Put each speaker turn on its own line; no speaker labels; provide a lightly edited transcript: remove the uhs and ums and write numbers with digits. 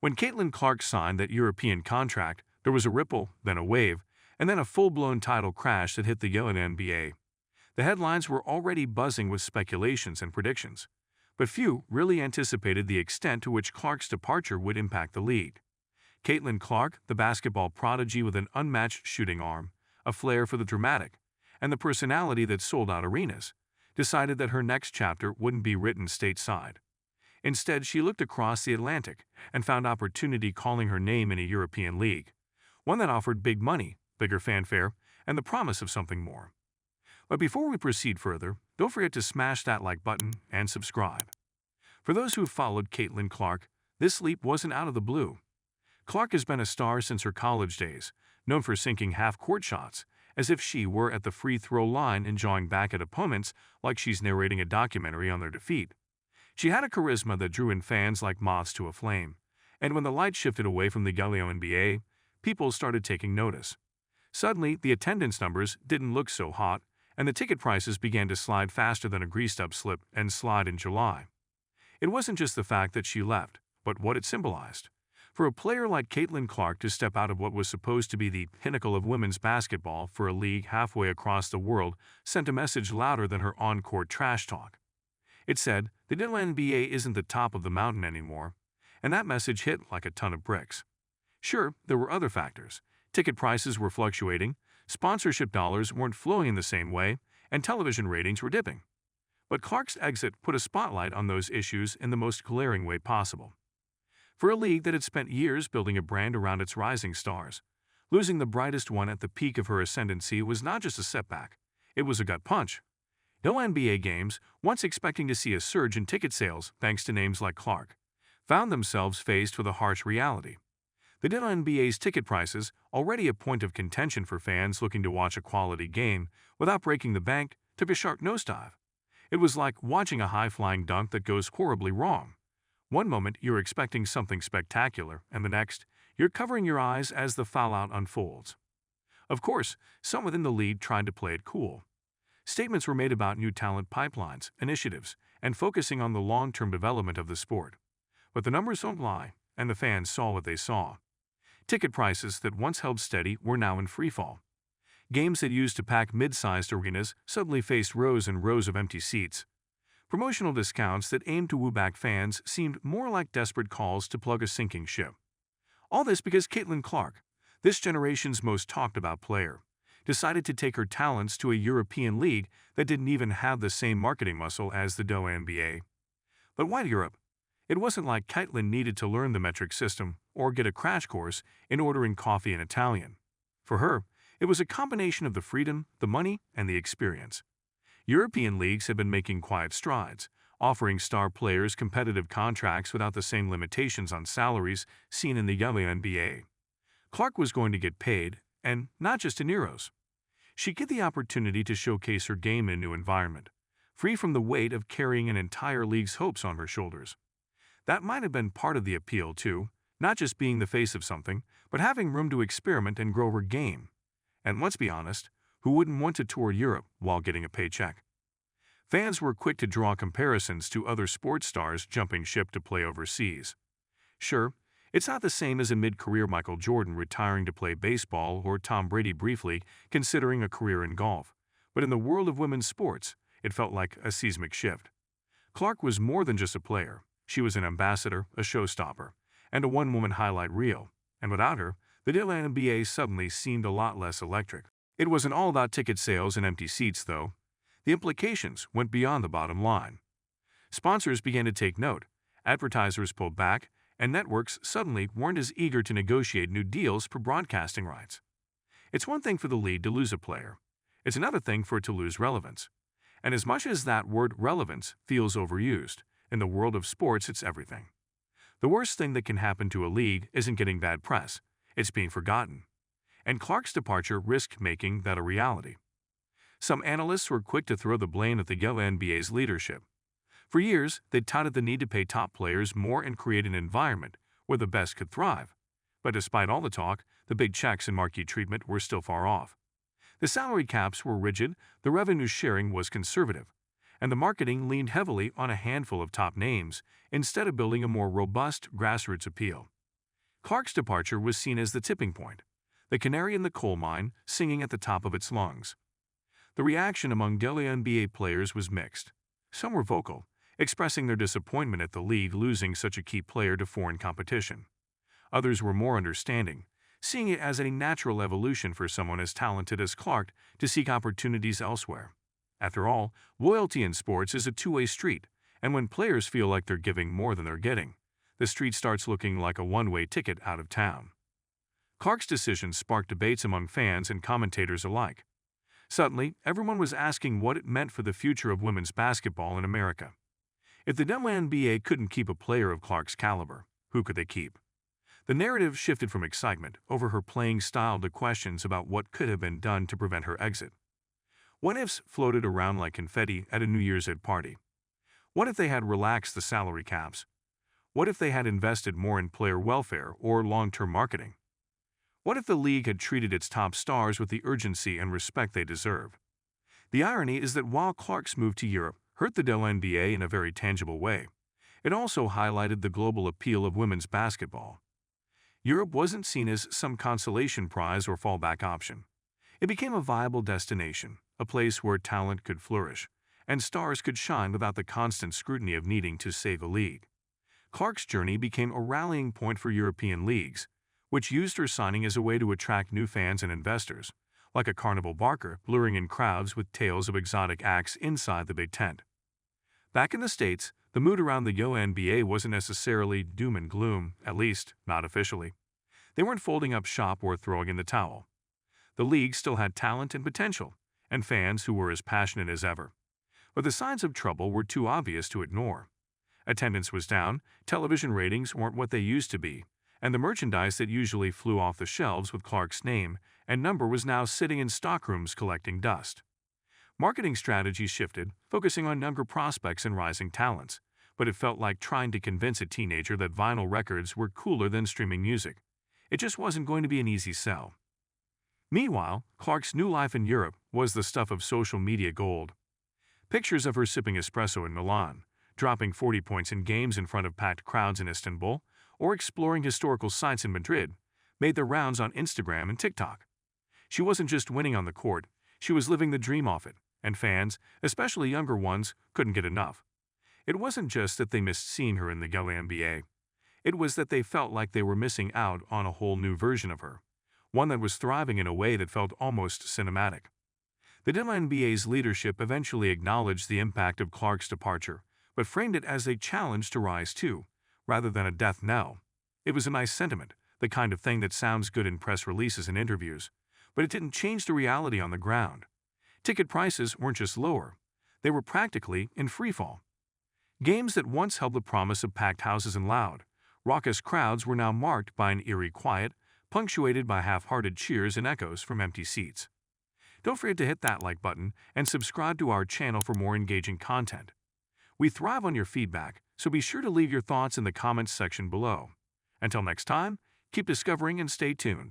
When Caitlin Clark signed that European contract, there was a ripple, then a wave, and then a full-blown title crash that hit the WNBA. The headlines were already buzzing with speculations and predictions, but few really anticipated the extent to which Clark's departure would impact the league. Caitlin Clark, the basketball prodigy with an unmatched shooting arm, a flair for the dramatic, and the personality that sold out arenas, decided that her next chapter wouldn't be written stateside. Instead, she looked across the Atlantic and found opportunity calling her name in a European league, one that offered big money, bigger fanfare, and the promise of something more. But before we proceed further, don't forget to smash that like button and subscribe. For those who've followed Caitlin Clark, this leap wasn't out of the blue. Clark has been a star since her college days, known for sinking half-court shots, as if she were at the free throw line and jawing back at opponents like she's narrating a documentary on their defeat. She had a charisma that drew in fans like moths to a flame, and when the light shifted away from the WNBA, people started taking notice. Suddenly, the attendance numbers didn't look so hot, and the ticket prices began to slide faster than a greased-up slip and slide in July. It wasn't just the fact that she left, but what it symbolized. For a player like Caitlin Clark to step out of what was supposed to be the pinnacle of women's basketball for a league halfway across the world sent a message louder than her on-court trash talk. It said, the WNBA isn't the top of the mountain anymore, and that message hit like a ton of bricks. Sure, there were other factors. Ticket prices were fluctuating, sponsorship dollars weren't flowing in the same way, and television ratings were dipping. But Clark's exit put a spotlight on those issues in the most glaring way possible. For a league that had spent years building a brand around its rising stars, losing the brightest one at the peak of her ascendancy was not just a setback, it was a gut punch. No NBA games, once expecting to see a surge in ticket sales thanks to names like Clark, found themselves faced with a harsh reality. The WNBA's ticket prices, already a point of contention for fans looking to watch a quality game without breaking the bank, took a sharp nosedive. It was like watching a high-flying dunk that goes horribly wrong. One moment you're expecting something spectacular, and the next, you're covering your eyes as the fallout unfolds. Of course, some within the league tried to play it cool. Statements were made about new talent pipelines, initiatives, and focusing on the long-term development of the sport. But the numbers don't lie, and the fans saw what they saw. Ticket prices that once held steady were now in freefall. Games that used to pack mid-sized arenas suddenly faced rows and rows of empty seats. Promotional discounts that aimed to woo back fans seemed more like desperate calls to plug a sinking ship. All this because Caitlin Clark, this generation's most talked-about player, decided to take her talents to a European league that didn't even have the same marketing muscle as the WNBA. But why Europe? It wasn't like Caitlin needed to learn the metric system or get a crash course in ordering coffee in Italian. For her, it was a combination of the freedom, the money, and the experience. European leagues had been making quiet strides, offering star players competitive contracts without the same limitations on salaries seen in the WNBA. Clark was going to get paid, and not just in euros. She'd get the opportunity to showcase her game in a new environment, free from the weight of carrying an entire league's hopes on her shoulders. That might have been part of the appeal, too, not just being the face of something, but having room to experiment and grow her game. And let's be honest, who wouldn't want to tour Europe while getting a paycheck? Fans were quick to draw comparisons to other sports stars jumping ship to play overseas. Sure, it's not the same as a mid-career Michael Jordan retiring to play baseball or Tom Brady briefly considering a career in golf, but in the world of women's sports, it felt like a seismic shift. Clark was more than just a player. She was an ambassador, a showstopper, and a one-woman highlight reel, and without her, the WNBA suddenly seemed a lot less electric. It wasn't all about ticket sales and empty seats, though. The implications went beyond the bottom line. Sponsors began to take note, advertisers pulled back, and networks suddenly weren't as eager to negotiate new deals for broadcasting rights. It's one thing for the league to lose a player. It's another thing for it to lose relevance. And as much as that word relevance feels overused, in the world of sports it's everything. The worst thing that can happen to a league isn't getting bad press, it's being forgotten. And Clark's departure risked making that a reality. Some analysts were quick to throw the blame at the WNBA's leadership. For years, they'd touted the need to pay top players more and create an environment where the best could thrive. But despite all the talk, the big checks and marquee treatment were still far off. The salary caps were rigid, the revenue sharing was conservative, and the marketing leaned heavily on a handful of top names instead of building a more robust grassroots appeal. Clark's departure was seen as the tipping point, the canary in the coal mine singing at the top of its lungs. The reaction among WNBA players was mixed. Some were vocal, expressing their disappointment at the league losing such a key player to foreign competition. Others were more understanding, seeing it as a natural evolution for someone as talented as Clark to seek opportunities elsewhere. After all, loyalty in sports is a two-way street, and when players feel like they're giving more than they're getting, the street starts looking like a one-way ticket out of town. Clark's decision sparked debates among fans and commentators alike. Suddenly, everyone was asking what it meant for the future of women's basketball in America. If the WNBA couldn't keep a player of Clark's caliber, who could they keep? The narrative shifted from excitement over her playing style to questions about what could have been done to prevent her exit. What-ifs floated around like confetti at a New Year's Eve party. What if they had relaxed the salary caps? What if they had invested more in player welfare or long-term marketing? What if the league had treated its top stars with the urgency and respect they deserve? The irony is that while Clark's move to Europe hurt the WNBA in a very tangible way, it also highlighted the global appeal of women's basketball. Europe wasn't seen as some consolation prize or fallback option. It became a viable destination, a place where talent could flourish, and stars could shine without the constant scrutiny of needing to save a league. Clark's journey became a rallying point for European leagues, which used her signing as a way to attract new fans and investors, like a carnival barker luring in crowds with tales of exotic acts inside the big tent. Back in the States, the mood around the WNBA wasn't necessarily doom and gloom, at least not officially. They weren't folding up shop or throwing in the towel. The league still had talent and potential, and fans who were as passionate as ever. But the signs of trouble were too obvious to ignore. Attendance was down, television ratings weren't what they used to be, and the merchandise that usually flew off the shelves with Clark's name and number was now sitting in stockrooms collecting dust. Marketing strategies shifted, focusing on younger prospects and rising talents, but it felt like trying to convince a teenager that vinyl records were cooler than streaming music. It just wasn't going to be an easy sell. Meanwhile, Clark's new life in Europe was the stuff of social media gold. Pictures of her sipping espresso in Milan, dropping 40 points in games in front of packed crowds in Istanbul, or exploring historical sites in Madrid, made the rounds on Instagram and TikTok. She wasn't just winning on the court, she was living the dream off it, and fans, especially younger ones, couldn't get enough. It wasn't just that they missed seeing her in the WNBA. It was that they felt like they were missing out on a whole new version of her, one that was thriving in a way that felt almost cinematic. The WNBA's leadership eventually acknowledged the impact of Clark's departure, but framed it as a challenge to rise to, rather than a death knell. It was a nice sentiment, the kind of thing that sounds good in press releases and interviews, but it didn't change the reality on the ground. Ticket prices weren't just lower, they were practically in freefall. Games that once held the promise of packed houses and loud, raucous crowds were now marked by an eerie quiet, punctuated by half-hearted cheers and echoes from empty seats. Don't forget to hit that like button and subscribe to our channel for more engaging content. We thrive on your feedback, so be sure to leave your thoughts in the comments section below. Until next time, keep discovering and stay tuned.